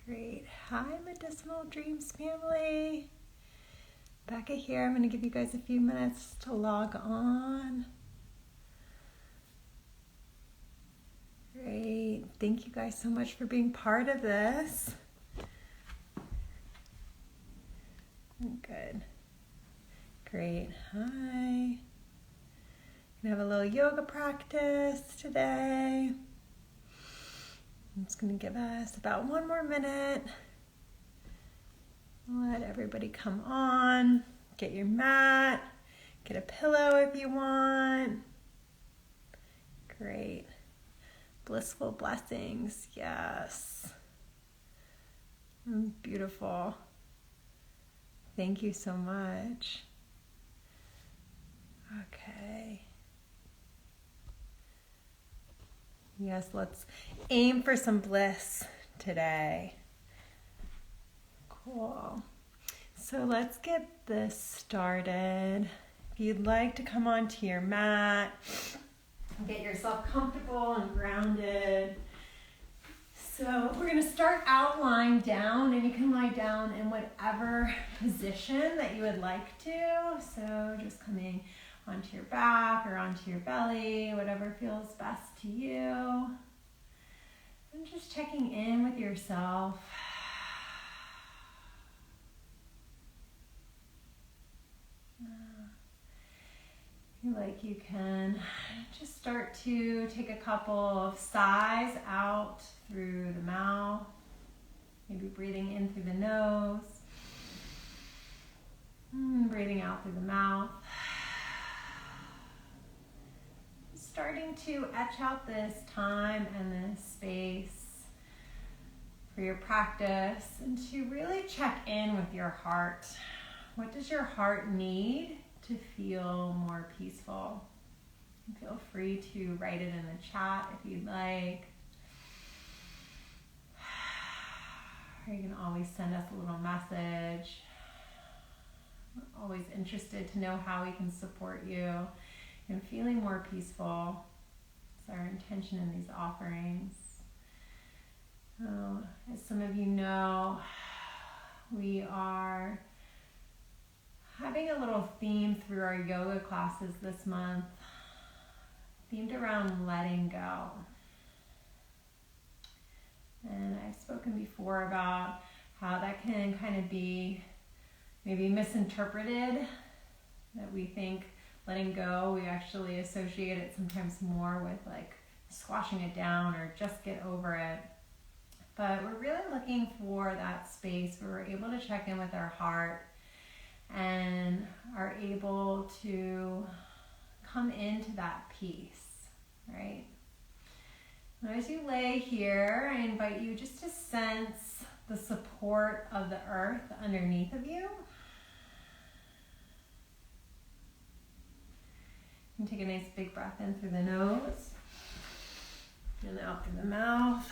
Great. Hi, Medicinal Dreams family. Becca here. I'm going to give you guys a few minutes to log on. Great. Thank you guys so much for being part of this. Good. Great. Hi. Gonna have a little yoga practice today. I'm just going to give us about one more minute. Let everybody come on. Get your mat. Get a pillow if you want. Great. Blissful blessings. Yes. Beautiful. Thank you so much. Okay. Yes, let's aim for some bliss today. Cool. So let's get this started. If you'd like to come onto your mat, get yourself comfortable and grounded. So we're going to start out lying down, and you can lie down in whatever position that you would like to. So just coming onto your back or onto your belly, whatever feels best to you. And just checking in with yourself. Like you can just start to take a couple of sighs out through the mouth, maybe breathing in through the nose, breathing out through the mouth. Starting to etch out this time and this space for your practice and to really check in with your heart. What does your heart need to feel more peaceful? Feel free to write it in the chat if you'd like. Or you can always send us a little message. We're always interested to know how we can support you in feeling more peaceful. It's our intention in these offerings. As some of you know, we are having a little theme through our yoga classes this month, themed around letting go. And I've spoken before about how that can kind of be maybe misinterpreted, that we think letting go, we actually associate it sometimes more with like squashing it down or just get over it. But we're really looking for that space where we're able to check in with our heart and are able to come into that peace, right? And as you lay here, I invite you just to sense the support of the earth underneath of you. And take a nice big breath in through the nose and out through the mouth.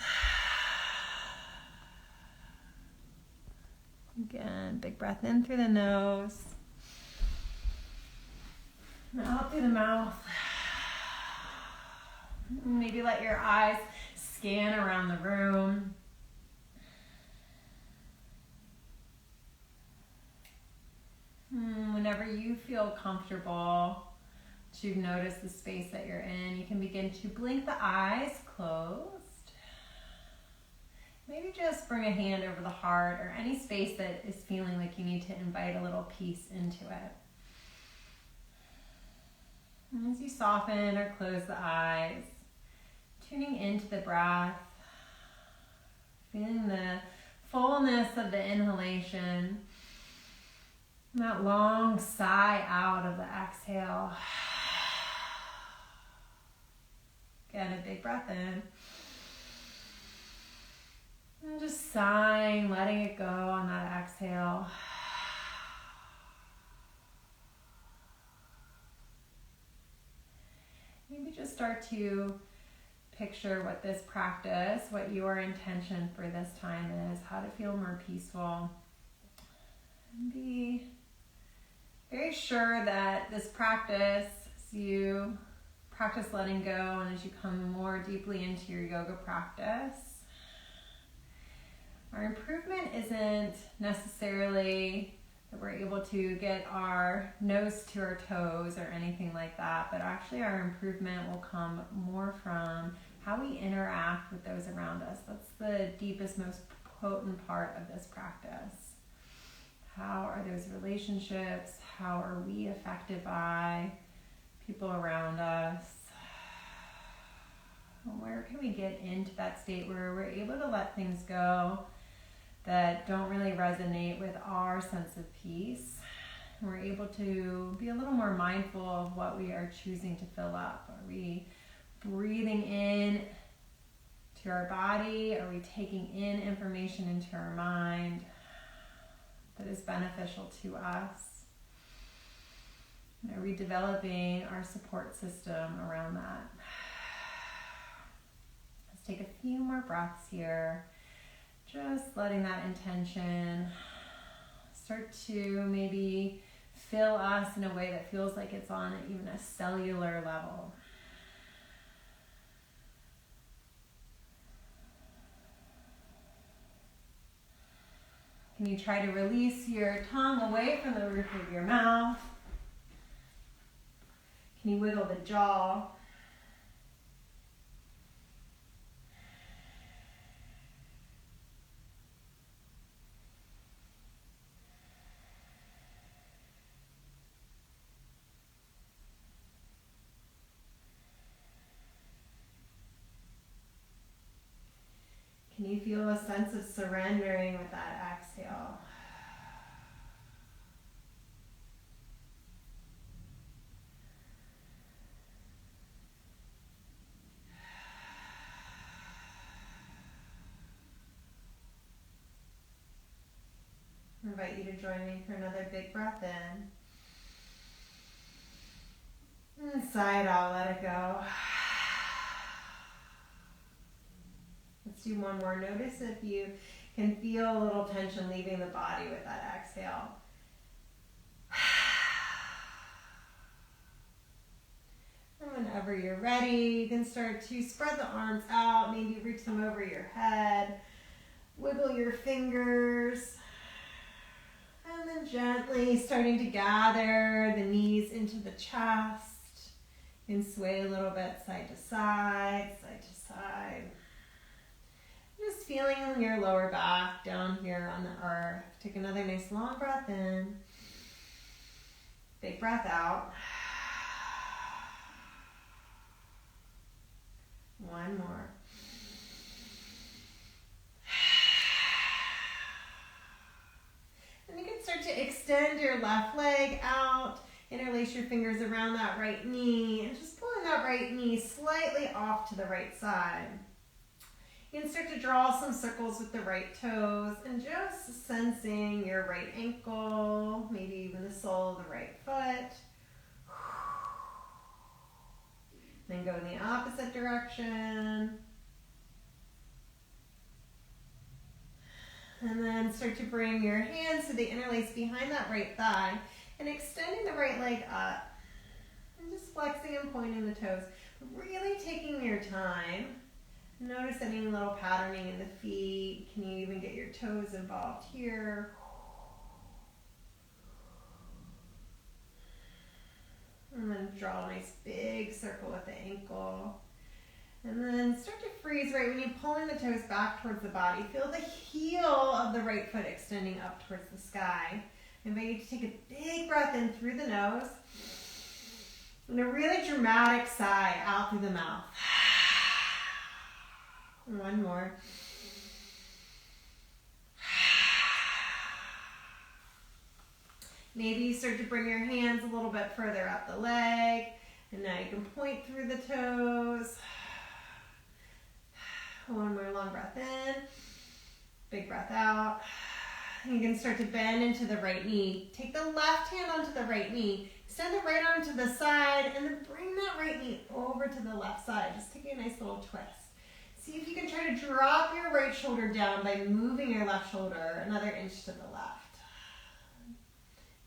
Again, big breath in through the nose and out through the mouth. Maybe let your eyes scan around the room. Whenever you feel comfortable to notice the space that you're in, you can begin to blink the eyes closed. Maybe just bring a hand over the heart or any space that is feeling like you need to invite a little peace into it. And as you soften or close the eyes, tuning into the breath, feeling the fullness of the inhalation, and that long sigh out of the exhale. Again, a big breath in. And just sighing, letting it go on that exhale. Maybe just start to picture what this practice, what your intention for this time is, how to feel more peaceful. And be very sure that this practice, as you practice letting go and as you come more deeply into your yoga practice, Our improvement isn't necessarily that we're able to get our nose to our toes or anything like that, but actually our improvement will come more from how we interact with those around us. That's the deepest, most potent part of this practice. How are those relationships? How are we affected by people around us? Where can we get into that state where we're able to let things go that don't really resonate with our sense of peace? We're able to be a little more mindful of what we are choosing to fill up. Are we breathing in to our body? Are we taking in information into our mind that is beneficial to us? And are we developing our support system around that? Let's take a few more breaths here. Just letting that intention start to maybe fill us in a way that feels like it's on even a cellular level. Can you try to release your tongue away from the roof of your mouth? Can you wiggle the jaw? Can you feel a sense of surrendering with that exhale? I invite you to join me for another big breath in. And sigh it out, let it go. Let's do one more. Notice if you can feel a little tension leaving the body with that exhale. And whenever you're ready, you can start to spread the arms out, maybe reach them over your head, wiggle your fingers, and then gently starting to gather the knees into the chest and sway a little bit side to side, side to side. Just feeling your lower back down here on the earth. Take another nice long breath in. Big breath out. One more. And you can start to extend your left leg out. Interlace your fingers around that right knee. And just pulling that right knee slightly off to the right side. You can start to draw some circles with the right toes and just sensing your right ankle, maybe even the sole of the right foot. Then go in the opposite direction. And then start to bring your hands to the interlace behind that right thigh and extending the right leg up. And just flexing and pointing the toes. Really taking your time. Notice any little patterning in the feet. Can you even get your toes involved here? And then draw a nice big circle with the ankle. And then start to freeze right when you're pulling the toes back towards the body. Feel the heel of the right foot extending up towards the sky. I invite you to take a big breath in through the nose. And a really dramatic sigh out through the mouth. One more. Maybe you start to bring your hands a little bit further up the leg. And now you can point through the toes. One more long breath in. Big breath out. You can start to bend into the right knee. Take the left hand onto the right knee. Extend the right arm to the side. And then bring that right knee over to the left side. Just taking a nice little twist. See if you can try to drop your right shoulder down by moving your left shoulder another inch to the left.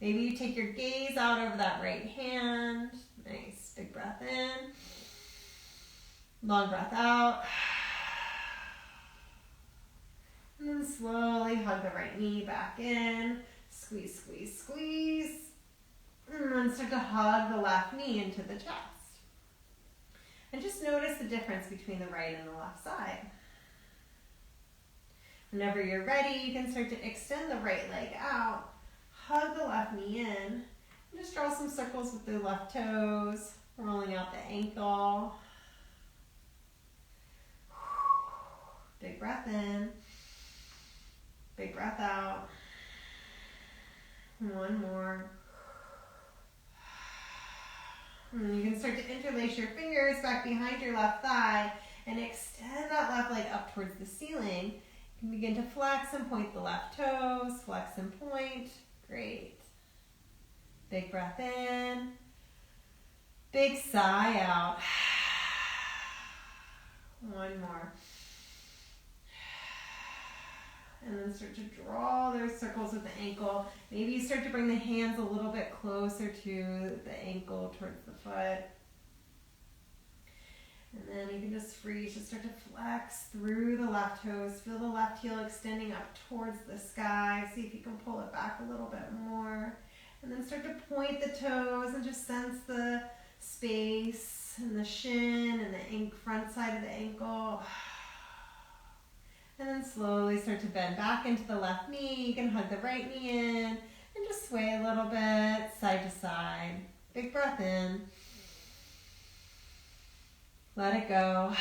Maybe you take your gaze out over that right hand. Nice, big breath in. Long breath out. And then slowly hug the right knee back in. Squeeze, squeeze, squeeze. And then start to hug the left knee into the chest. And just notice the difference between the right and the left side. Whenever you're ready, you can start to extend the right leg out. Hug the left knee in. And just draw some circles with the left toes, rolling out the ankle. Big breath in. Big breath out. One more. And you can start to interlace your fingers back behind your left thigh and extend that left leg up towards the ceiling. You can begin to flex and point the left toes. Flex and point. Great. Big breath in. Big sigh out. One more. And then start to draw those circles with the ankle. Maybe you start to bring the hands a little bit closer to the ankle towards the foot. And then you can just freeze, just start to flex through the left toes. Feel the left heel extending up towards the sky. See if you can pull it back a little bit more. And then start to point the toes and just sense the space and the shin and the front side of the ankle. And then slowly start to bend back into the left knee. You can hug the right knee in and just sway a little bit, side to side. Big breath in. Let it go.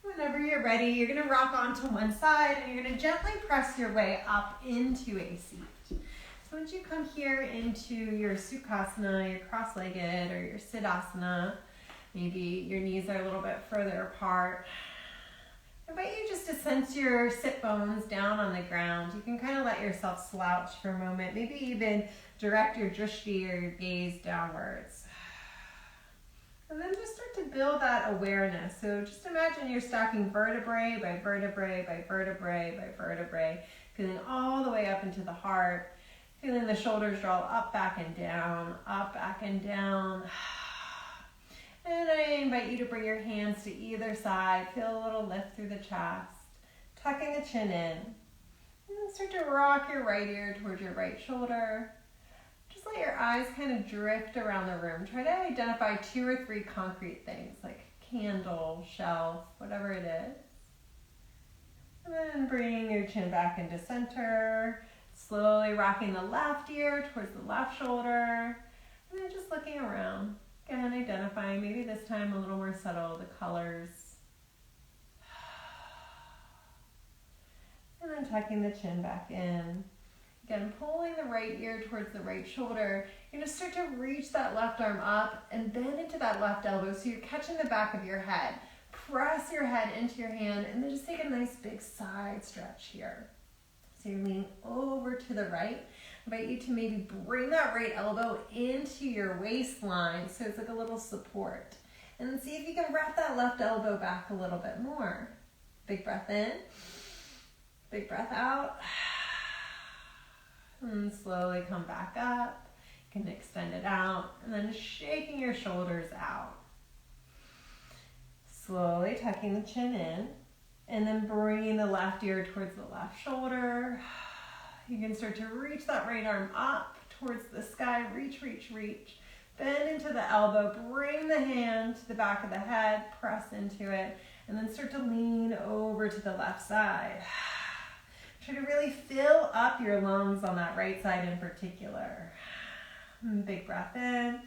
Whenever you're ready, you're going to rock onto one side and you're going to gently press your way up into a seat. So once you come here into your Sukhasana, your cross-legged, or your Siddhasana, maybe your knees are a little bit further apart. I invite you just to sense your sit bones down on the ground. You can kind of let yourself slouch for a moment. Maybe even direct your drishti or your gaze downwards. And then just start to build that awareness. So just imagine you're stacking vertebrae by vertebrae by vertebrae by vertebrae, feeling all the way up into the heart, feeling the shoulders draw up, back, and down, up, back, and down. And I invite you to bring your hands to either side. Feel a little lift through the chest, tucking the chin in. And then start to rock your right ear towards your right shoulder. Just let your eyes kind of drift around the room. Try to identify 2 or 3 concrete things like candle, shelf, whatever it is. And then bring your chin back into center. Slowly rocking the left ear towards the left shoulder. And then just looking around. Again, identifying, maybe this time a little more subtle, the colors. And then tucking the chin back in. Again, pulling the right ear towards the right shoulder. You're going to start to reach that left arm up and then into that left elbow. So you're catching the back of your head. Press your head into your hand and then just take a nice big side stretch here. So you're leaning over to the right. I invite you to maybe bring that right elbow into your waistline so it's like a little support. And then see if you can wrap that left elbow back a little bit more. Big breath in. Big breath out. And slowly come back up. You can extend it out. And then just shaking your shoulders out. Slowly tucking the chin in. And then bringing the left ear towards the left shoulder. You can start to reach that right arm up towards the sky. Reach, reach, reach. Bend into the elbow. Bring the hand to the back of the head. Press into it. And then start to lean over to the left side. Try to really fill up your lungs on that right side in particular. Big breath in.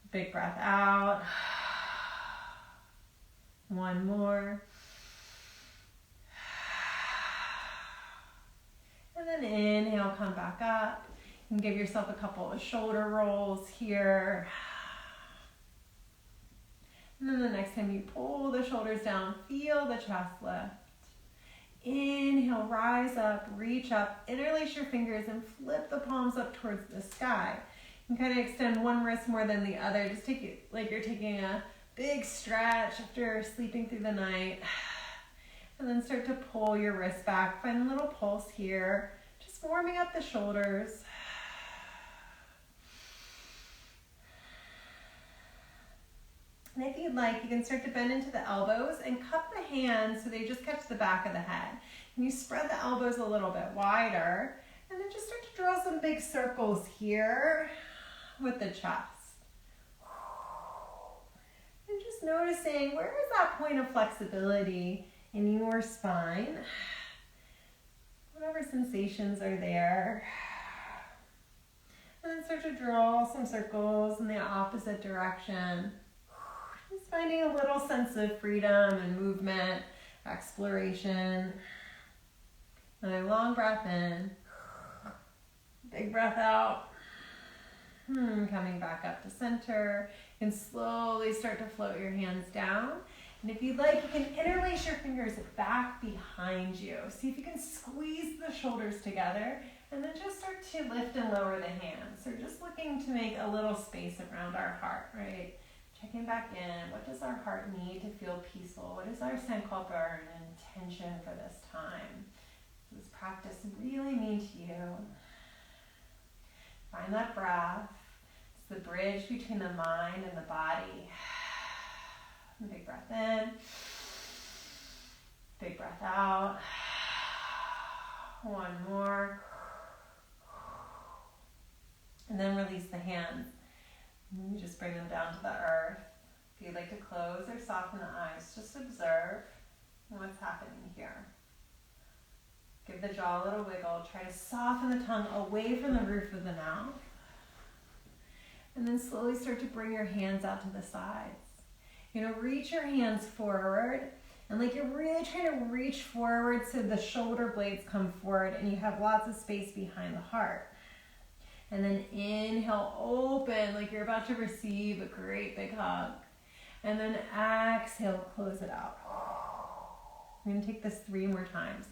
Big breath out. One more. And then inhale, come back up. You can give yourself a couple of shoulder rolls here. And then the next time you pull the shoulders down, feel the chest lift. Inhale, rise up, reach up, interlace your fingers and flip the palms up towards the sky. You can kind of extend one wrist more than the other. Just take it like you're taking a big stretch after sleeping through the night. And then start to pull your wrist back. Find a little pulse here. Just warming up the shoulders. And if you'd like, you can start to bend into the elbows and cup the hands so they just catch the back of the head. And you spread the elbows a little bit wider, and then just start to draw some big circles here with the chest. And just noticing, where is that point of flexibility in your spine? Whatever sensations are there. And then start to draw some circles in the opposite direction. Just finding a little sense of freedom and movement, exploration. Another long breath in. Big breath out. Coming back up to center. You can slowly start to float your hands down. And if you'd like, you can interlace your fingers back behind you. See if you can squeeze the shoulders together, and then just start to lift and lower the hands. So just looking to make a little space around our heart, right? Checking back in. What does our heart need to feel peaceful? What is our sankalpa and intention for this time? What does practice really mean to you? Find that breath. It's the bridge between the mind and the body. Big breath in. Big breath out. One more. And then release the hands. And you just bring them down to the earth. If you'd like to close or soften the eyes, just observe what's happening here. Give the jaw a little wiggle. Try to soften the tongue away from the roof of the mouth. And then slowly start to bring your hands out to the sides. Reach your hands forward. And like you're really trying to reach forward so the shoulder blades come forward and you have lots of space behind the heart. And then inhale, open like you're about to receive a great big hug. And then exhale, close it out. We're going to take this 3 more times.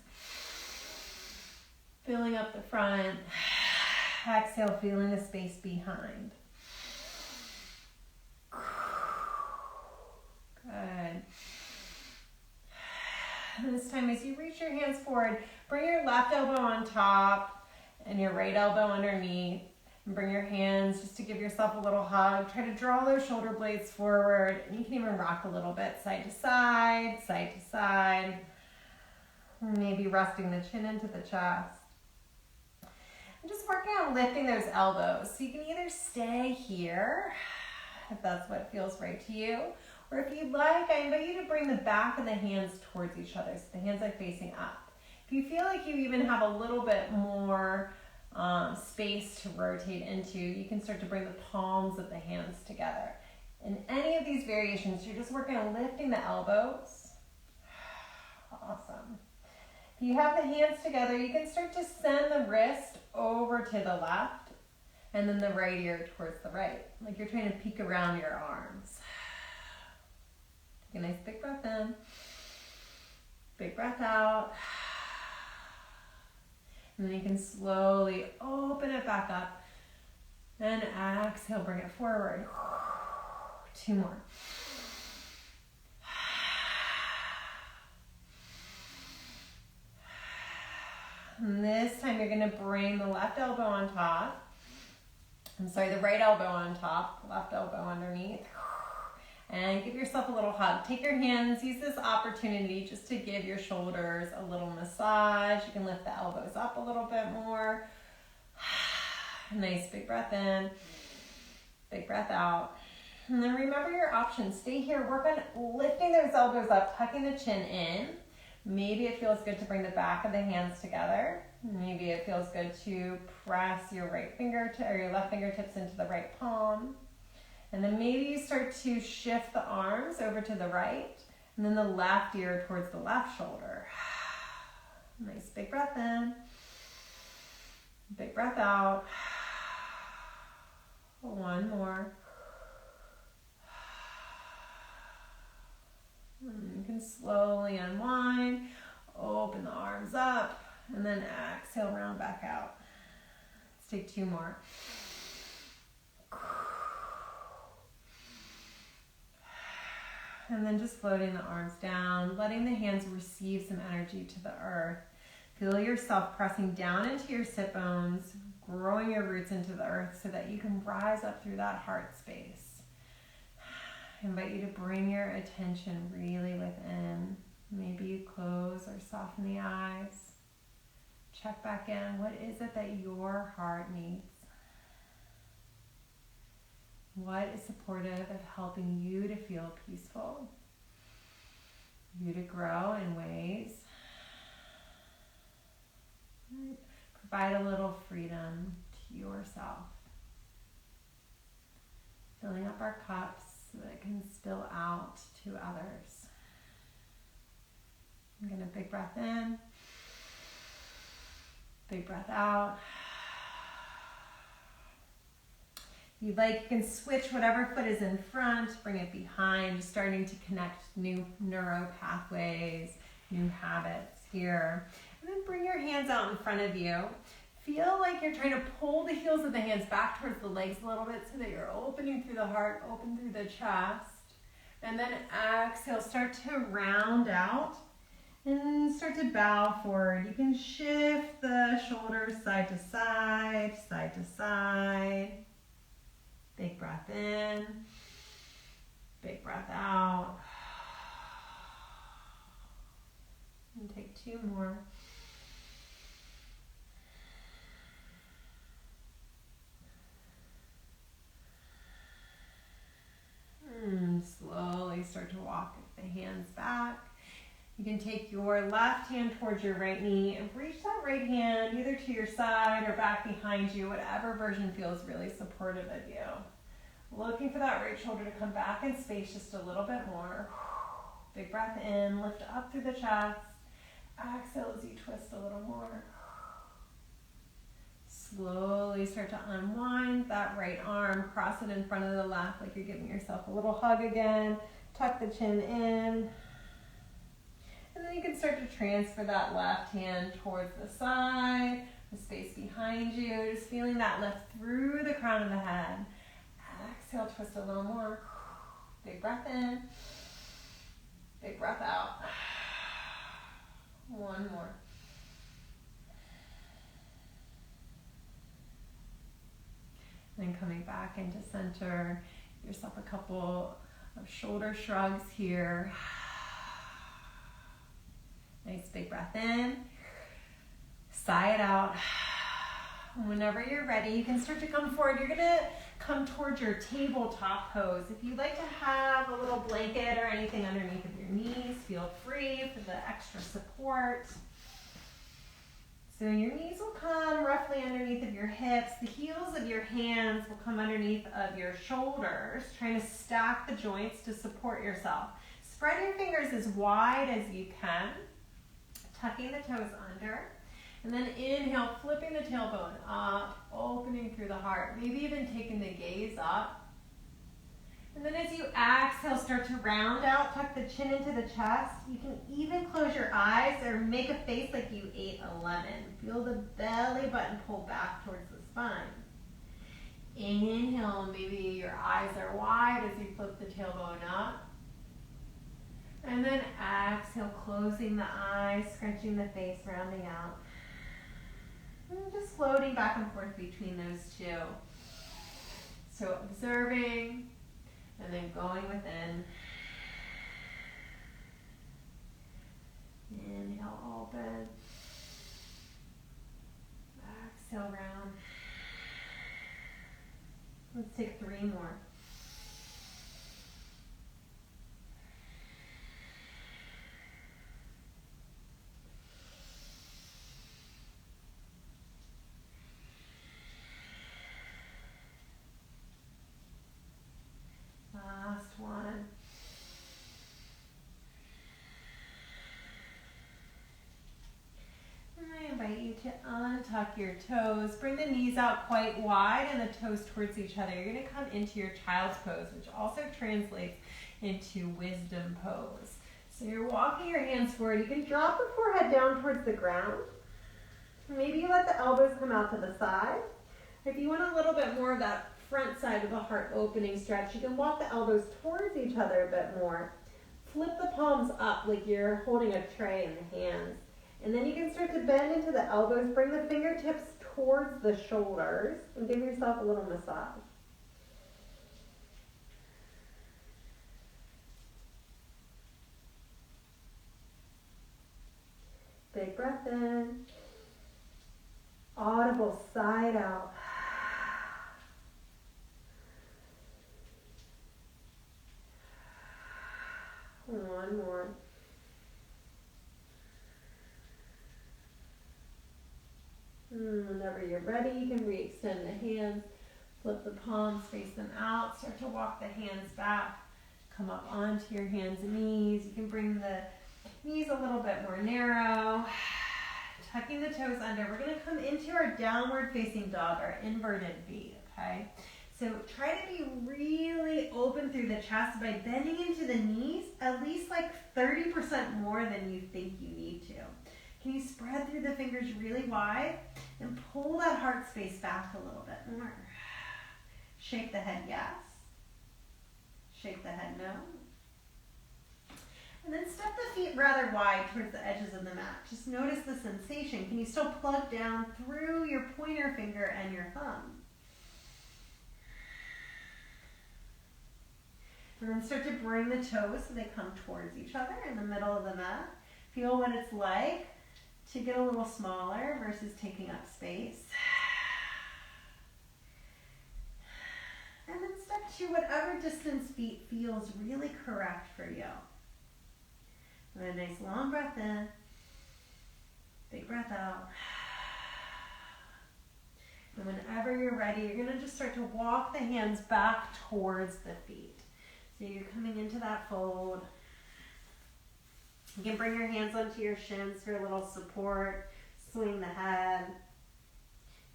Filling up the front. Exhale, feeling the space behind. Good. And this time as you reach your hands forward, bring your left elbow on top and your right elbow underneath. And bring your hands just to give yourself a little hug. Try to draw those shoulder blades forward. And you can even rock a little bit, side to side, side to side. Maybe resting the chin into the chest. And just working on lifting those elbows. So you can either stay here, if that's what feels right to you, or if you'd like, I invite you to bring the back of the hands towards each other so the hands are facing up. If you feel like you even have a little bit more space to rotate into, you can start to bring the palms of the hands together. In any of these variations, you're just working on lifting the elbows. Awesome. If you have the hands together, you can start to send the wrist over to the left and then the right ear towards the right, like you're trying to peek around your arms. Take a nice big breath in, big breath out. And then you can slowly open it back up and exhale, bring it forward. 2 more. And this time you're going to bring the left elbow on top. The right elbow on top, left elbow underneath. And give yourself a little hug. Take your hands, use this opportunity just to give your shoulders a little massage. You can lift the elbows up a little bit more. Nice big breath in, big breath out. And then remember your options. Stay here, work on lifting those elbows up, tucking the chin in. Maybe it feels good to bring the back of the hands together. Maybe it feels good to press your your left fingertips into the right palm. And then maybe you start to shift the arms over to the right, and then the left ear towards the left shoulder. Nice big breath in, big breath out. 1 more. And you can slowly unwind, open the arms up, and then exhale, round back out. Let's take 2 more. And then just floating the arms down, letting the hands receive some energy to the earth. Feel yourself pressing down into your sit bones, growing your roots into the earth so that you can rise up through that heart space. I invite you to bring your attention really within. Maybe you close or soften the eyes. Check back in. What is it that your heart needs? What is supportive of helping you to feel peaceful? You to grow in ways. Provide a little freedom to yourself. Filling up our cups so that it can spill out to others. I'm going to big breath in, big breath out. If you'd like, you can switch whatever foot is in front, bring it behind, just starting to connect new neuro pathways, new habits here. And then bring your hands out in front of you. Feel like you're trying to pull the heels of the hands back towards the legs a little bit so that you're opening through the heart, open through the chest. And then exhale, start to round out and start to bow forward. You can shift the shoulders side to side, side to side. Big breath in, big breath out. And take two more. Slowly start to walk the hands back. You can take your left hand towards your right knee and reach that right hand either to your side or back behind you, whatever version feels really supportive of you. Looking for that right shoulder to come back in space just a little bit more. Big breath in, lift up through the chest. Exhale as you twist a little more. Slowly start to unwind that right arm, cross it in front of the left like you're giving yourself a little hug again. Tuck the chin in. And then you can start to transfer that left hand towards the side, the space behind you, just feeling that lift through the crown of the head. Exhale, twist a little more. Big breath in, big breath out. One more. Then coming back into center, give yourself a couple of shoulder shrugs here. Nice big breath in, sigh it out. Whenever you're ready, you can start to come forward. You're gonna come towards your tabletop pose. If you'd like to have a little blanket or anything underneath of your knees, feel free for the extra support. So your knees will come roughly underneath of your hips. The heels of your hands will come underneath of your shoulders, trying to stack the joints to support yourself. Spread your fingers as wide as you can, tucking the toes under. And then inhale, flipping the tailbone up, opening through the heart, maybe even taking the gaze up. And then as you exhale, start to round out, tuck the chin into the chest. You can even close your eyes or make a face like you ate a lemon. Feel the belly button pull back towards the spine. Inhale, maybe your eyes are wide as you flip the tailbone up. And then exhale, closing the eyes, scrunching the face, rounding out. And just floating back and forth between those two. So observing and then going within. Inhale, open. Exhale, round. Let's take 3 more. Last one. And I invite you to untuck your toes. Bring the knees out quite wide and the toes towards each other. You're going to come into your child's pose, which also translates into wisdom pose. So you're walking your hands forward. You can drop the forehead down towards the ground. Maybe you let the elbows come out to the side. If you want a little bit more of that front side of the heart opening stretch, you can walk the elbows towards each other a bit more. Flip the palms up like you're holding a tray in the hands. And then you can start to bend into the elbows, bring the fingertips towards the shoulders, and give yourself a little massage. Big breath in. Audible side out. One more. Whenever you're ready, you can re-extend the hands. Flip the palms, face them out. Start to walk the hands back. Come up onto your hands and knees. You can bring the knees a little bit more narrow. Tucking the toes under. We're going to come into our downward facing dog, our inverted V, okay? So try to be really open through the chest by bending into the knees at least like 30% more than you think you need to. Can you spread through the fingers really wide and pull that heart space back a little bit more? Shake the head yes. Shake the head no. And then step the feet rather wide towards the edges of the mat. Just notice the sensation. Can you still plug down through your pointer finger and your thumb? And then start to bring the toes so they come towards each other in the middle of the mat. Feel what it's like to get a little smaller versus taking up space. And then step to whatever distance feet feels really correct for you. And a nice long breath in, big breath out. And whenever you're ready, you're going to just start to walk the hands back towards the feet. So you're coming into that fold. You can bring your hands onto your shins for a little support. Swing the head.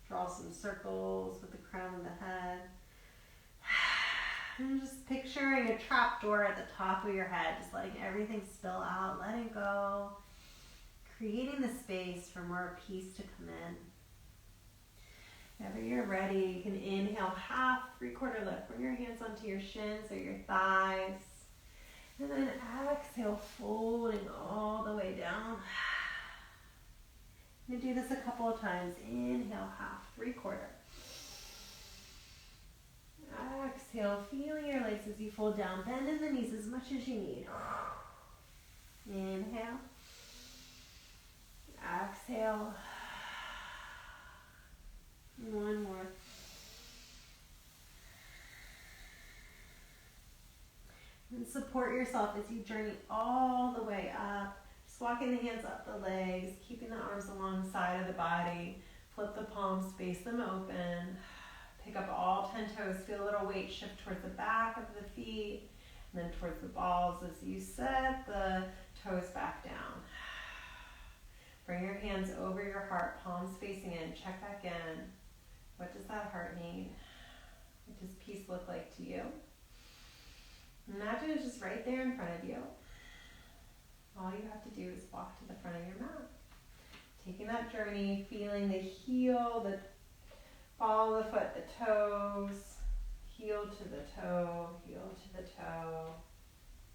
Draw some circles with the crown of the head. And just picturing a trap door at the top of your head, just letting everything spill out, letting go, creating the space for more peace to come in. Whenever you're ready, you can inhale half, 3/4 lift. Bring your hands onto your shins or your thighs. And then exhale, folding all the way down. I'm going to do this a couple of times. Inhale, half, 3/4. Exhale, feeling your legs as you fold down. Bend in the knees as much as you need. Inhale. Exhale. One more. And support yourself as you journey all the way up. Just walking the hands up the legs, keeping the arms alongside of the body. Flip the palms, space them open. Pick up all 10 toes. Feel a little weight shift towards the back of the feet and then towards the balls as you set the toes back down. Bring your hands over your heart, palms facing in. Check back in. What does that heart need? What does peace look like to you? Imagine it's just right there in front of you. All you have to do is walk to the front of your mat. Taking that journey, feeling the heel, the ball of the foot, the toes, heel to the toe, heel to the toe.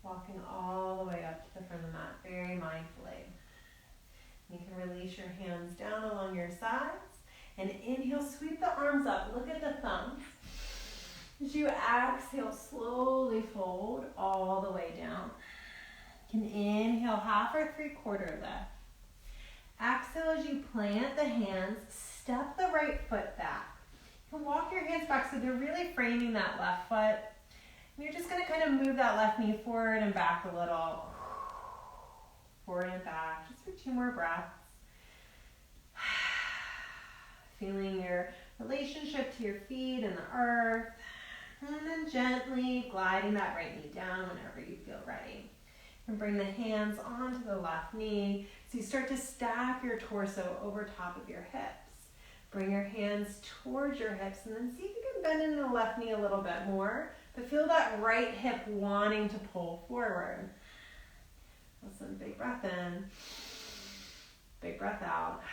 Walking all the way up to the front of the mat, very mindfully. You can release your hands down along your sides. And inhale, sweep the arms up. Look at the thumbs. As you exhale, slowly fold all the way down. You can inhale, half or 3/4 lift. Exhale as you plant the hands, step the right foot back. You can walk your hands back so they're really framing that left foot. And you're just going to kind of move that left knee forward and back a little. Forward and back, just for 2 more breaths. Feeling your relationship to your feet and the earth. And then gently gliding that right knee down whenever you feel ready. And bring the hands onto the left knee. So you start to stack your torso over top of your hips. Bring your hands towards your hips and then see if you can bend into the left knee a little bit more. But feel that right hip wanting to pull forward. Listen, big breath in. Big breath out.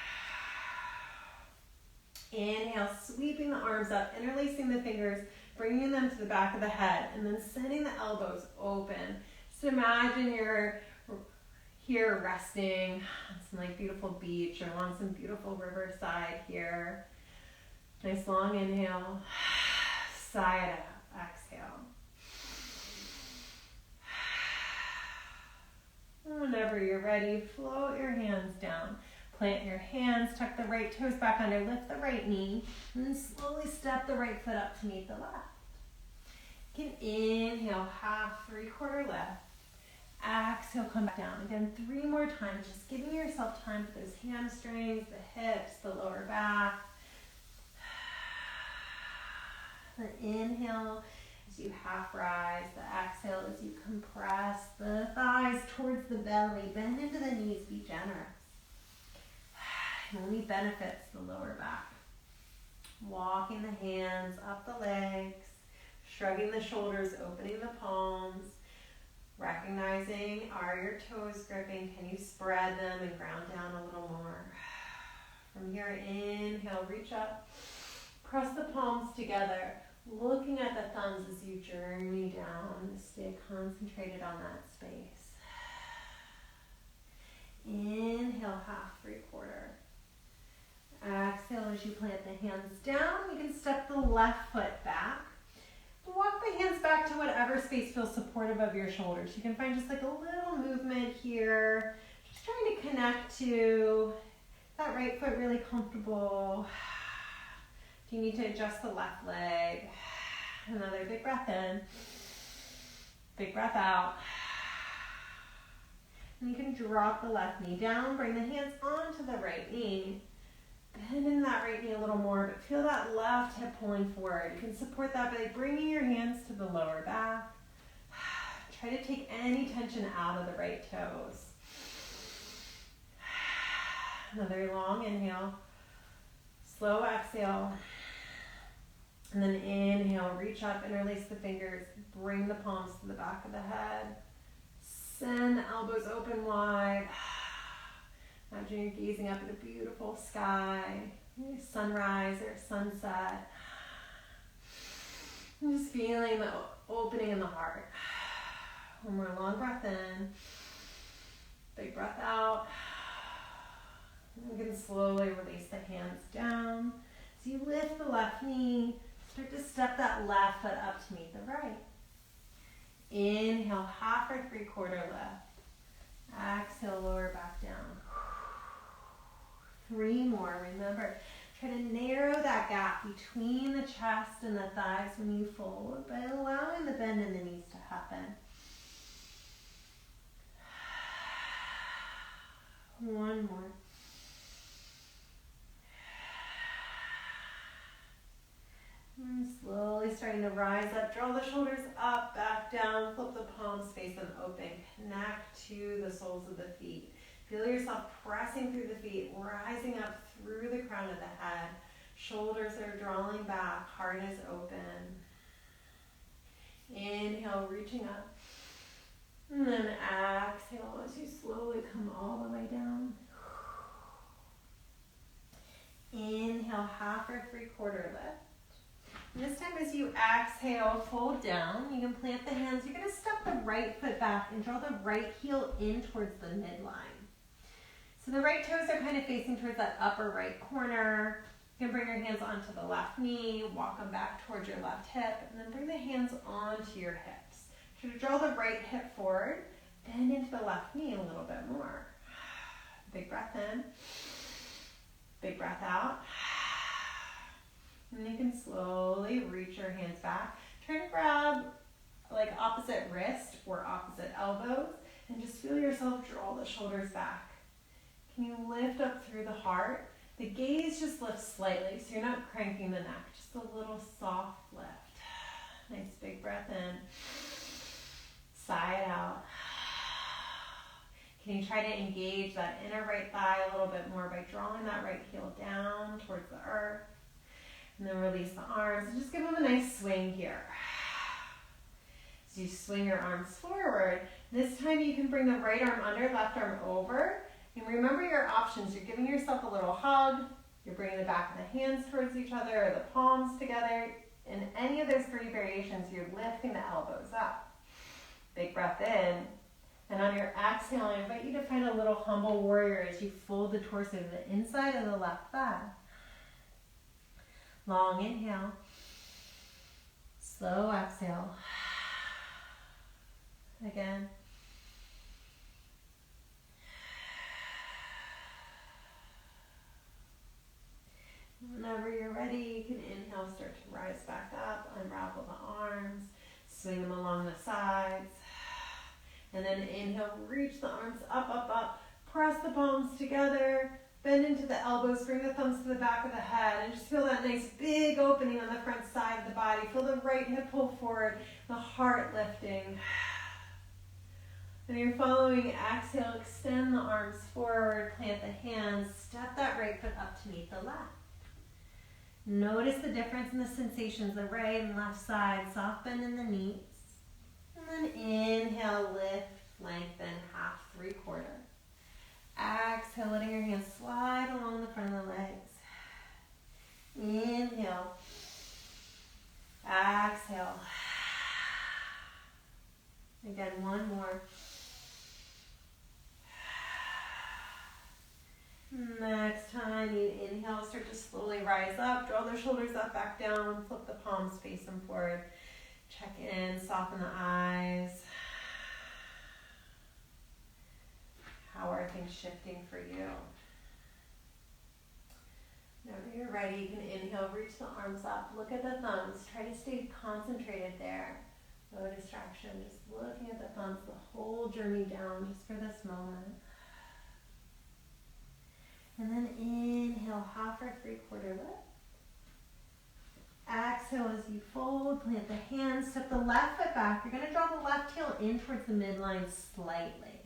Inhale, sweeping the arms up, interlacing the fingers, bringing them to the back of the head, and then sending the elbows open. So imagine you're here resting on some like beautiful beach or along some beautiful riverside here. Nice long inhale, sigh it out, exhale. Whenever you're ready, float your hands down. Plant your hands, tuck the right toes back under, lift the right knee, and then slowly step the right foot up to meet the left. You can inhale, half, 3/4 lift. Exhale, come back down. Again, 3 more times, just giving yourself time for those hamstrings, the hips, the lower back. The inhale as you half rise, the exhale as you compress the thighs towards the belly, bend into the knees, be generous. It only benefits the lower back. Walking the hands up the legs, shrugging the shoulders, opening the palms, recognizing, are your toes gripping? Can you spread them and ground down a little more? From here, inhale, reach up, press the palms together, looking at the thumbs as you journey down. Stay concentrated on that space. Inhale, half, 3/4. Exhale as you plant the hands down. You can step the left foot back. Walk the hands back to whatever space feels supportive of your shoulders. You can find just like a little movement here. Just trying to connect to that right foot really comfortable. If you need to adjust the left leg, another big breath in, big breath out. And you can drop the left knee down, bring the hands onto the right knee. Bend in that right knee a little more, but feel that left hip pulling forward. You can support that by bringing your hands to the lower back. Try to take any tension out of the right toes. Another long inhale. Slow exhale. And then inhale, reach up, interlace the fingers, bring the palms to the back of the head. Send the elbows open wide. Imagine you're gazing up at a beautiful sky, sunrise or sunset. And just feeling the opening in the heart. One more long breath in. Big breath out. And you can slowly release the hands down. So you lift the left knee. Start to step that left foot up to meet the right. Inhale, half or 3/4 lift. Exhale, lower back down. 3 more. Remember, try to narrow that gap between the chest and the thighs when you fold by allowing the bend in the knees to happen. 1 more. And slowly starting to rise up. Draw the shoulders up, back down. Flip the palms, face them open. Connect to the soles of the feet. Feel yourself pressing through the feet, rising up through the crown of the head. Shoulders are drawing back, heart is open. Inhale, reaching up. And then exhale as you slowly come all the way down. Inhale, half or 3/4 lift. And this time as you exhale, fold down. You can plant the hands. You're going to step the right foot back and draw the right heel in towards the midline. So the right toes are kind of facing towards that upper right corner. You can bring your hands onto the left knee, walk them back towards your left hip, and then bring the hands onto your hips. Try to draw the right hip forward, bend into the left knee a little bit more. Big breath in, big breath out. And you can slowly reach your hands back. Try to grab like opposite wrist or opposite elbows and just feel yourself draw the shoulders back. Can you lift up through the heart? The gaze just lifts slightly, so you're not cranking the neck, just a little soft lift. Nice big breath in. Sigh it out. Can you try to engage that inner right thigh a little bit more by drawing that right heel down towards the earth? And then release the arms. And just give them a nice swing here. So you swing your arms forward. This time you can bring the right arm under, left arm over. And remember your options. You're giving yourself a little hug. You're bringing the back of the hands towards each other or the palms together. In any of those 3 variations, you're lifting the elbows up. Big breath in. And on your exhale, I invite you to find a little humble warrior as you fold the torso to the inside of the left thigh. Long inhale. Slow exhale. Again. can inhale, start to rise back up, unravel the arms, swing them along the sides. And then inhale, reach the arms up, up, up. Press the palms together. Bend into the elbows, bring the thumbs to the back of the head, and just feel that nice big opening on the front side of the body. Feel the right hip pull forward, the heart lifting. When you're following, exhale, extend the arms forward, plant the hands, step that right foot up to meet the left. Notice the difference in the sensations, the right and left side, soft bend in the knees. And then inhale, lift, lengthen, half, 3/4. Exhale, letting your hands slide along the front of the legs. Inhale. Exhale. Again, one more. Next time you inhale, start to slowly rise up. Draw the shoulders up, back down. Flip the palms, face them forward. Check in, soften the eyes. How are things shifting for you? Whenever you're ready, you can inhale, reach the arms up, look at the thumbs. Try to stay concentrated there. No distraction, just looking at the thumbs the whole journey down just for this moment. And then inhale, half or 3/4 lift. Exhale as you fold, plant the hands, step the left foot back. You're going to draw the left heel in towards the midline slightly.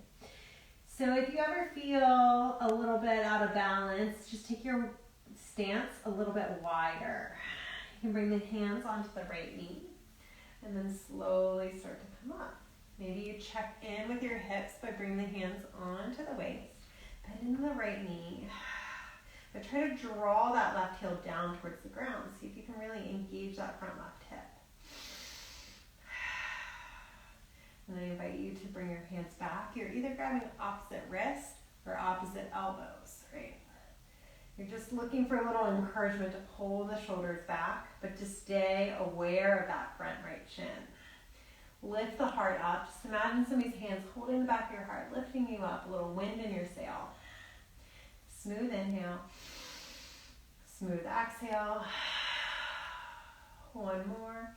So if you ever feel a little bit out of balance, just take your stance a little bit wider. You can bring the hands onto the right knee and then slowly start to come up. Maybe you check in with your hips by bringing the hands onto the waist, bend into the right knee, but try to draw that left heel down towards the ground. See if you can really engage that front left hip. And I invite you to bring your hands back. You're either grabbing opposite wrist or opposite elbows, right? You're just looking for a little encouragement to pull the shoulders back, but to stay aware of that front right shin. Lift the heart up. Just imagine somebody's hands holding the back of your heart, lifting you up, a little wind in your sail. Smooth inhale. Smooth exhale. One more.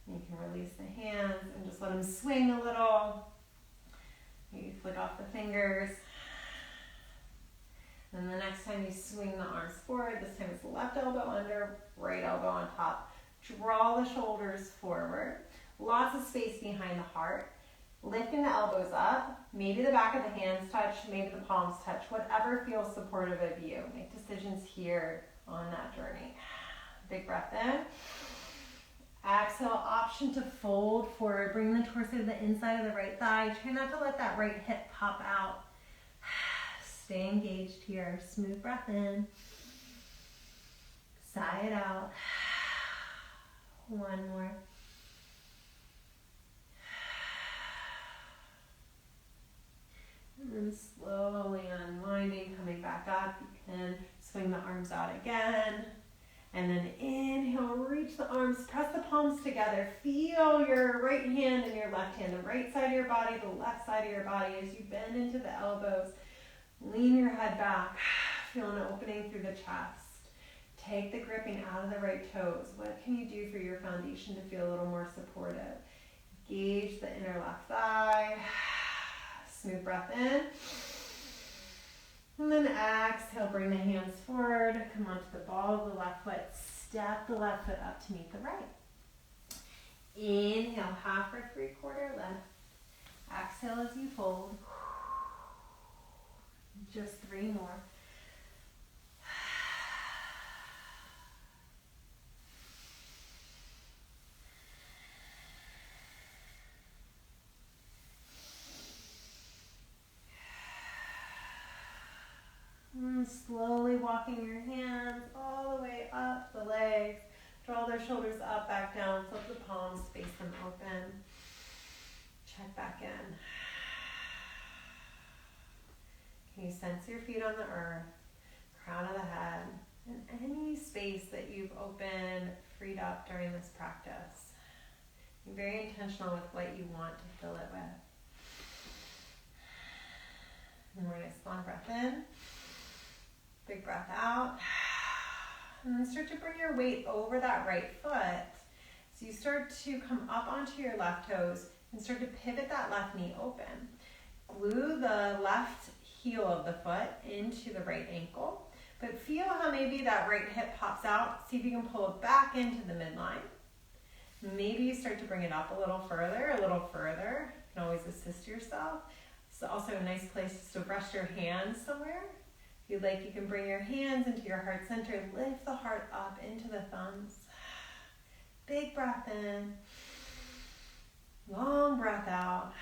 You can release the hands and just let them swing a little. Maybe flick off the fingers. And the next time you swing the arms forward, this time it's left elbow under, right elbow on top. Draw the shoulders forward. Lots of space behind the heart. Lifting the elbows up. Maybe the back of the hands touch, maybe the palms touch. Whatever feels supportive of you. Make decisions here on that journey. Big breath in. Exhale, option to fold forward. Bring the torso to the inside of the right thigh. Try not to let that right hip pop out. Stay engaged here. Smooth breath in. Sigh it out. One more. And then slowly unwinding, coming back up. You can swing the arms out again. And then inhale, reach the arms, press the palms together. Feel your right hand and your left hand, the right side of your body, the left side of your body as you bend into the elbows. Lean your head back, feel an opening through the chest. Take the gripping out of the right toes. What can you do for your foundation to feel a little more supportive? Engage the inner left thigh. Smooth breath in. And then exhale, bring the hands forward, come onto the ball of the left foot, step the left foot up to meet the right. Inhale, half or 3/4 lift. Exhale as you fold. Just 3 more. And slowly walking your hands all the way up the legs. Draw their shoulders up, back down. Flip the palms, face them open. Check back in. Can you sense your feet on the earth, crown of the head, and any space that you've opened, freed up during this practice? Be very intentional with what you want to fill it with. And we're going to nice long breath in. Big breath out. And then start to bring your weight over that right foot. So you start to come up onto your left toes and start to pivot that left knee open. Glue the left heel of the foot into the right ankle. But feel how maybe that right hip pops out. See if you can pull it back into the midline. Maybe you start to bring it up a little further, a little further. You can always assist yourself. It's also a nice place just to rest your hands somewhere. If you'd like, you can bring your hands into your heart center. Lift the heart up into the thumbs. Big breath in. Long breath out.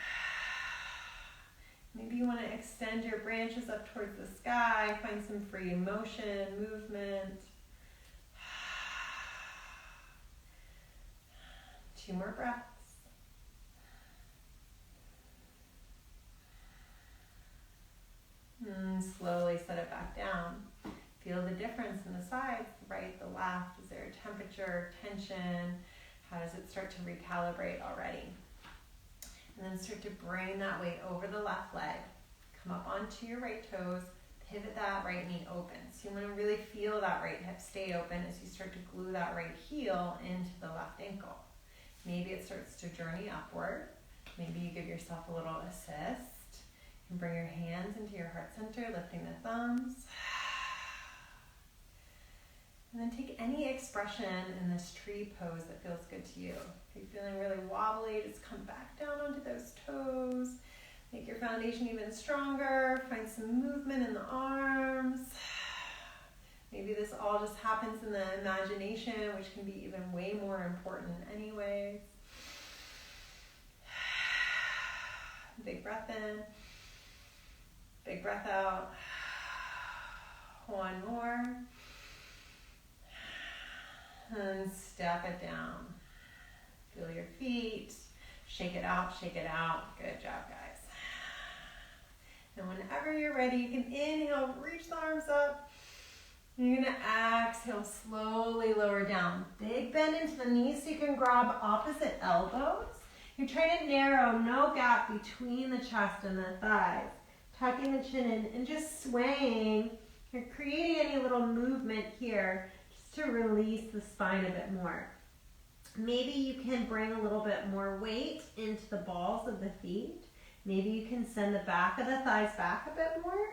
Maybe you want to extend your branches up towards the sky. Find some free motion, movement. 2 more breaths. And slowly set it back down. Feel the difference in the sides, the right, the left. Is there a temperature, tension? How does it start to recalibrate already? And then start to bring that weight over the left leg. Come up onto your right toes. Pivot that right knee open. So you want to really feel that right hip stay open as you start to glue that right heel into the left ankle. Maybe it starts to journey upward. Maybe you give yourself a little assist. You can bring your hands into your heart center, lifting the thumbs. And then take any expression in this tree pose that feels good to you. If you're feeling really wobbly, just come back down onto those toes. Make your foundation even stronger. Find some movement in the arms. Maybe this all just happens in the imagination, which can be even way more important anyways. Big breath in. Big breath out. 1 more. And step it down. Feel your feet. Shake it out, shake it out. Good job, guys. And whenever you're ready, you can inhale, reach the arms up. And you're going to exhale, slowly lower down. Big bend into the knees so you can grab opposite elbows. You're trying to narrow, no gap between the chest and the thighs. Tucking the chin in and just swaying. You're creating any little movement here to release the spine a bit more. Maybe you can bring a little bit more weight into the balls of the feet. Maybe you can send the back of the thighs back a bit more.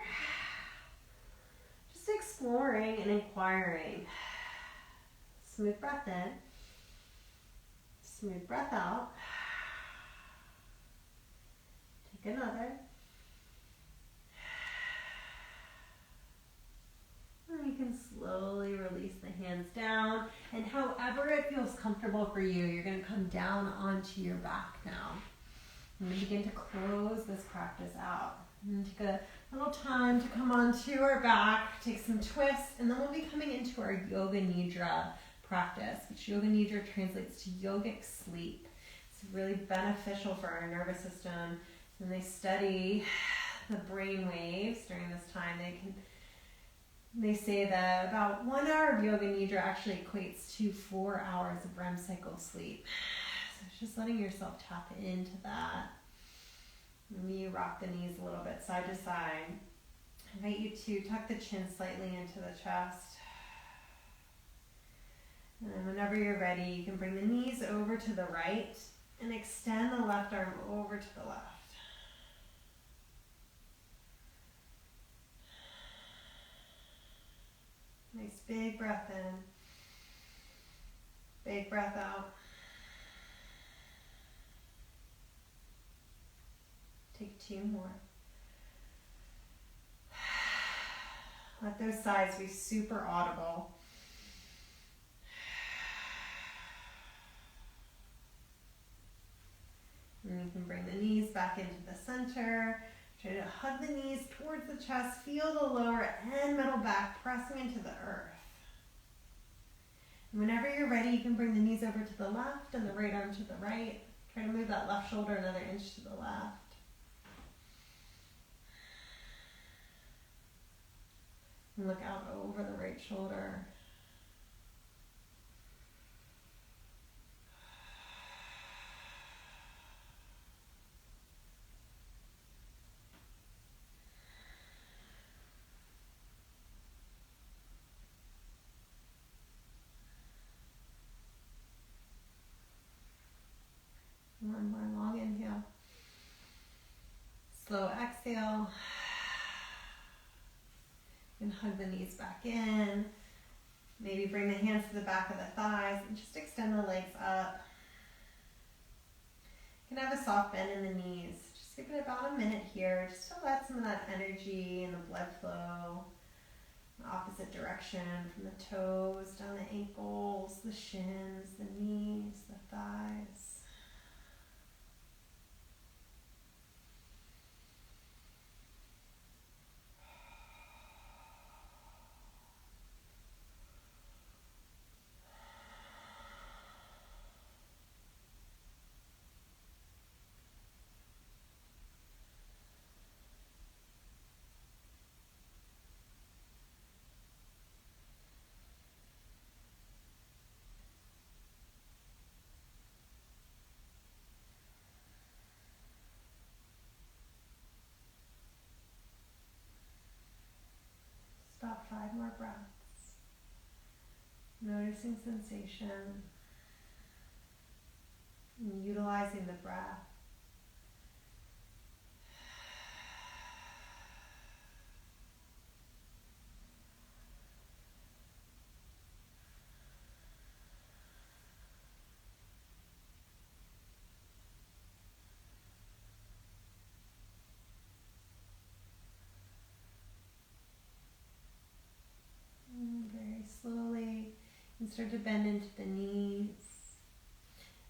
Just exploring and inquiring. Smooth breath in. Smooth breath out. Take another. You can slowly release the hands down, and however it feels comfortable for you, you're going to come down onto your back now. And begin to close this practice out. And take a little time to come onto our back, take some twists, and then we'll be coming into our Yoga Nidra practice, which Yoga Nidra translates to yogic sleep. It's really beneficial for our nervous system. When they study the brain waves during this time, they say that about 1 hour of Yoga Nidra actually equates to 4 hours of REM cycle sleep. So it's just letting yourself tap into that. Maybe you rock the knees a little bit side to side. I invite you to tuck the chin slightly into the chest. And then whenever you're ready, you can bring the knees over to the right and extend the left arm over to the left. Nice big breath in. Big breath out. Take 2 more. Let those sighs be super audible. And you can bring the knees back into the center. Try to hug the knees towards the chest. Feel the lower and middle back pressing into the earth. And whenever you're ready, you can bring the knees over to the left and the right arm to the right. Try to move that left shoulder another inch to the left. And look out over the right shoulder. Slow exhale. And hug the knees back in. Maybe bring the hands to the back of the thighs and just extend the legs up. You can have a soft bend in the knees. Just give it about a minute here just to let some of that energy and the blood flow in the opposite direction from the toes down the ankles, the shins, the knees, the thighs. About 5 more breaths. Noticing sensation and utilizing the breath. Very slowly, and start to bend into the knees.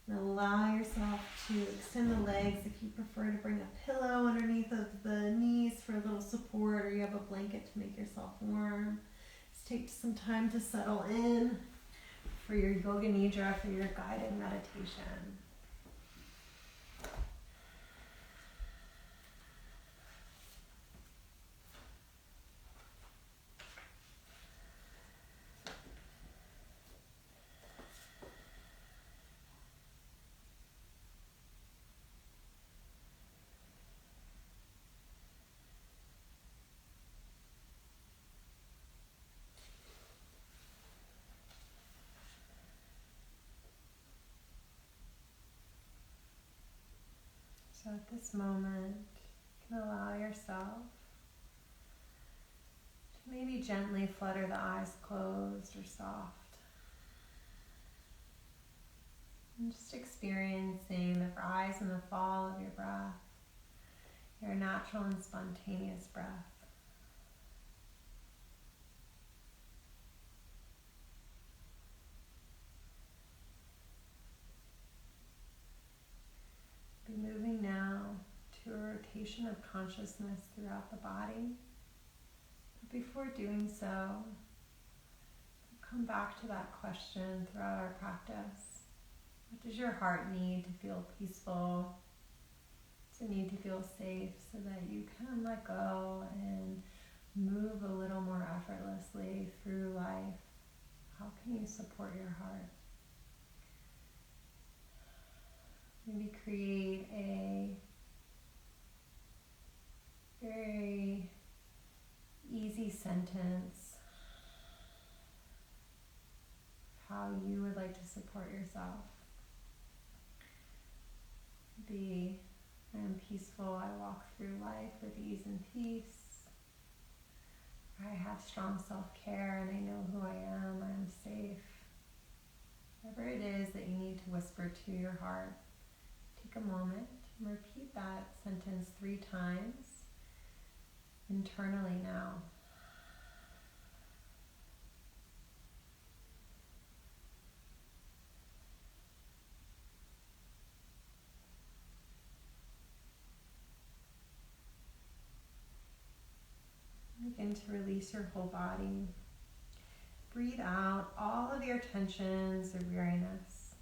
And allow yourself to extend the legs if you prefer to bring a pillow underneath of the knees for a little support, or you have a blanket to make yourself warm. Just take some time to settle in for your yoga nidra, for your guided meditation. So at this moment, you can allow yourself to maybe gently flutter the eyes closed or soft. And just experiencing the rise and the fall of your breath, your natural and spontaneous breath. Be moving now to a rotation of consciousness throughout the body. But before doing so, come back to that question throughout our practice. What does your heart need to feel peaceful? Does it need to feel safe so that you can let go and move a little more effortlessly through life? How can you support your heart? Maybe create a very easy sentence, how you would like to support yourself. Be, I am peaceful, I walk through life with ease and peace. I have strong self-care and I know who I am safe. Whatever it is that you need to whisper to your heart, take a moment and repeat that sentence 3 times internally now. Begin to release your whole body. Breathe out all of your tensions or weariness.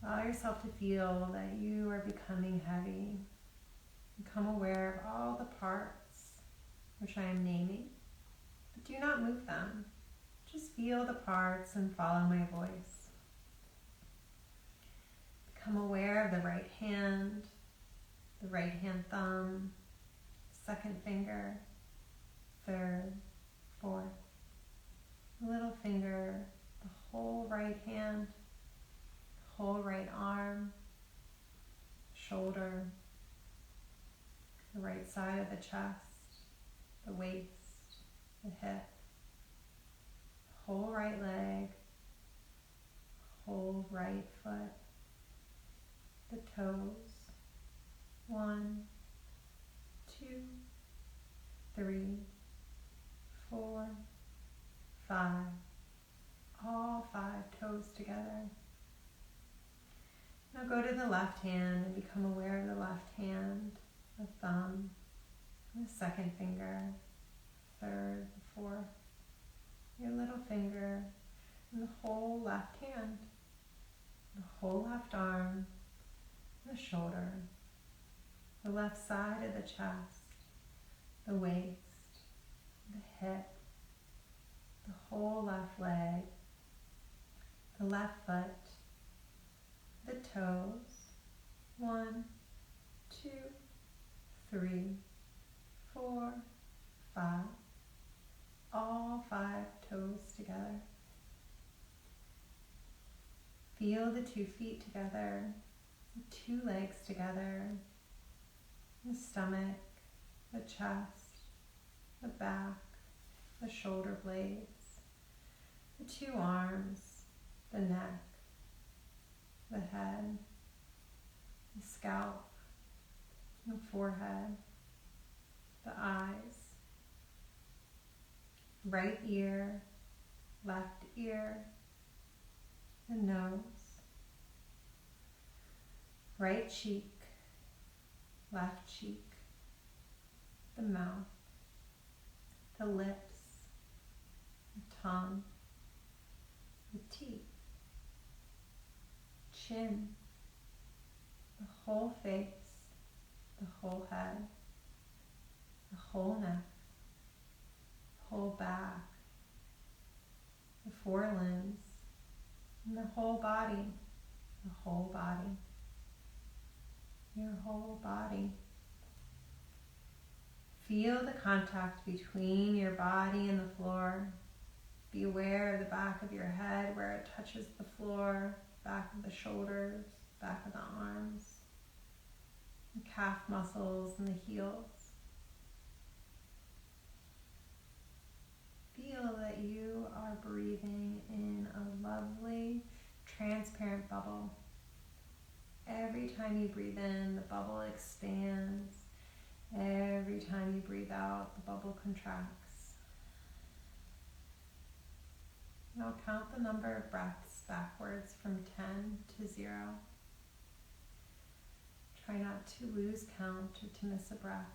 Allow yourself to feel that you are becoming heavy. Become aware of all the parts which I am naming, but do not move them. Just feel the parts and follow my voice. Become aware of the right hand thumb, second finger, third, fourth, little finger, the whole right hand, whole right arm, shoulder, the right side of the chest, the waist, the hip, whole right leg, whole right foot, the toes. 1, 2, 3, 4, 5. All 5 toes together. Now go to the left hand and become aware of the left hand, the thumb, the second finger, third, the fourth, your little finger, and the whole left hand, the whole left arm, the shoulder, the left side of the chest, the waist, the hip, the whole left leg, the left foot, the toes. 1, 2, 3, 4, 5. All 5 toes together. Feel the 2 feet together, the 2 legs together, the stomach, the chest, the back, the shoulder blades, the 2 arms, the neck, the head, the scalp, the forehead, the eyes, right ear, left ear, the nose, right cheek, left cheek, the mouth, the lips, the tongue, the teeth, chin, the whole face, the whole head, the whole neck, the whole back, the 4 limbs, and the whole body, the whole body, your whole body. Feel the contact between your body and the floor. Be aware of the back of your head where it touches the floor, back of the shoulders, back of the arms, the calf muscles and the heels. Feel that you are breathing in a lovely, transparent bubble. Every time you breathe in, the bubble expands. Every time you breathe out, the bubble contracts. Now count the number of breaths backwards from 10 to 0. Try not to lose count or to miss a breath.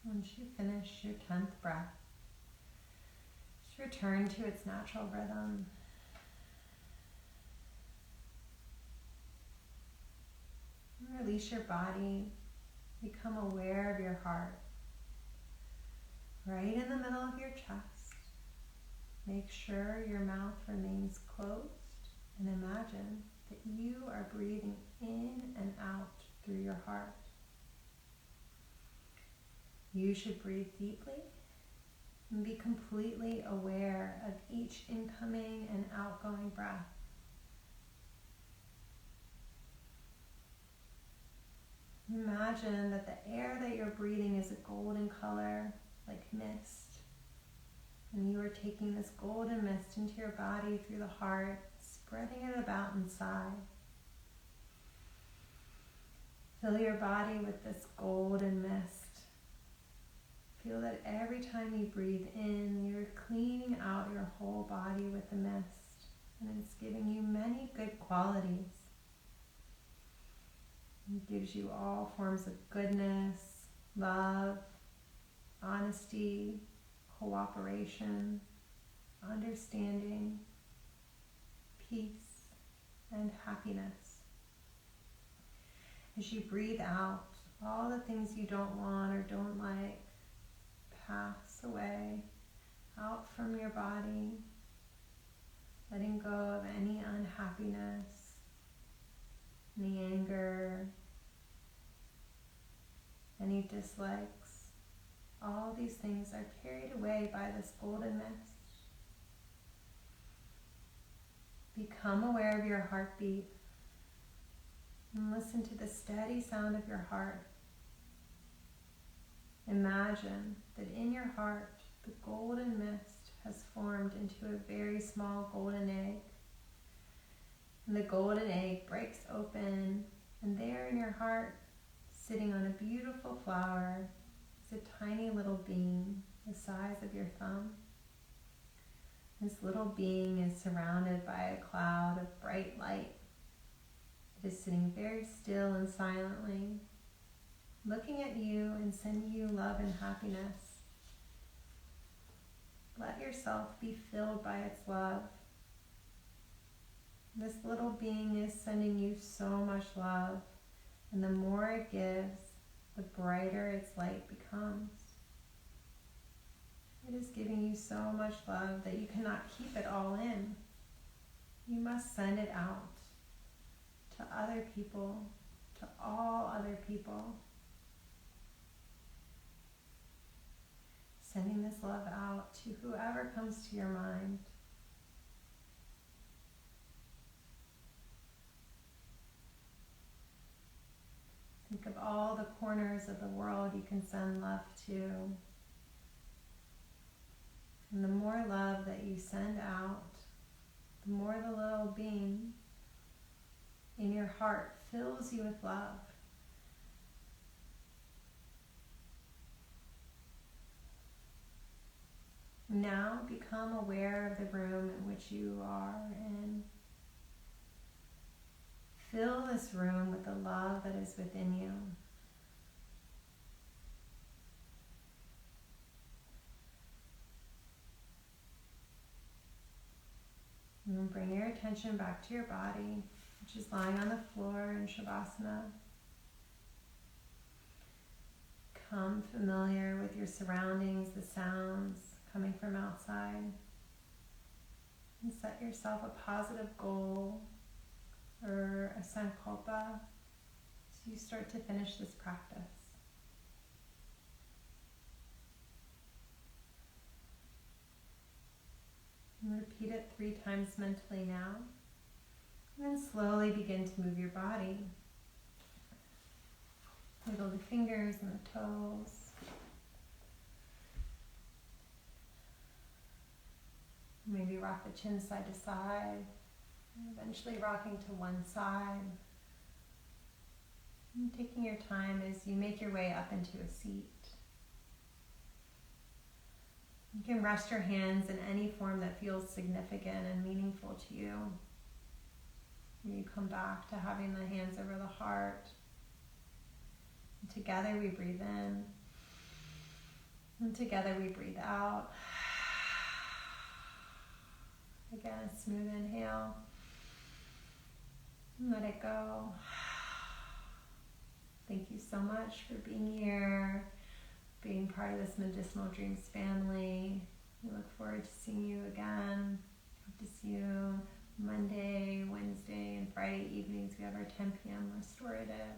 Once you finish your 10th breath, just return to its natural rhythm. Release your body. Become aware of your heart. Right in the middle of your chest. Make sure your mouth remains closed and imagine that you are breathing in and out through your heart. You should breathe deeply and be completely aware of each incoming and outgoing breath. Imagine that the air that you're breathing is a golden color, like mist. And you are taking this golden mist into your body through the heart, spreading it about inside. Fill your body with this golden mist. Feel that every time you breathe in, you're cleaning out your whole body with the mist, and it's giving you many good qualities. It gives you all forms of goodness, love, honesty, cooperation, understanding, peace, and happiness. As you breathe out, all the things you don't want or don't like pass away out from your body, letting go of any unhappiness, any anger, any dislikes. All these things are carried away by this golden mist. Become aware of your heartbeat and listen to the steady sound of your heart. Imagine that in your heart, the golden mist has formed into a very small golden egg. And the golden egg breaks open, and there in your heart, sitting on a beautiful flower, is a tiny little being the size of your thumb. This little being is surrounded by a cloud of bright light. It is sitting very still and silently, looking at you and sending you love and happiness. Let yourself be filled by its love. This little being is sending you so much love, and the more it gives, the brighter its light becomes. It is giving you so much love that you cannot keep it all in. You must send it out to other people, to all other people. Sending this love out to whoever comes to your mind. Think of all the corners of the world you can send love to. And the more love that you send out, the more the little being in your heart fills you with love. Now become aware of the room in which you are in. Fill this room with the love that is within you. And bring your attention back to your body, which is lying on the floor in Shavasana. Become familiar with your surroundings, the sounds coming from outside. And set yourself a positive goal or a sankalpa as you start to finish this practice. And repeat it 3 times mentally now. And then slowly begin to move your body. Wiggle the fingers and the toes. Maybe rock the chin side to side. Eventually rocking to one side. And taking your time as you make your way up into a seat. You can rest your hands in any form that feels significant and meaningful to you. You come back to having the hands over the heart. And together we breathe in. And together we breathe out. Again, a smooth inhale. And let it go. Thank you so much for being here, being part of this Medicinal Dreams family. We look forward to seeing you again. Hope to see you Monday, Wednesday, and Friday evenings. We have our 10 p.m. restorative.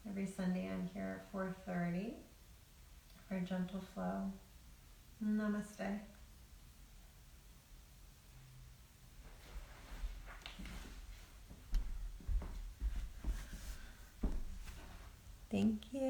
Every Sunday I'm here at 4:30 for gentle flow. Namaste. Thank you.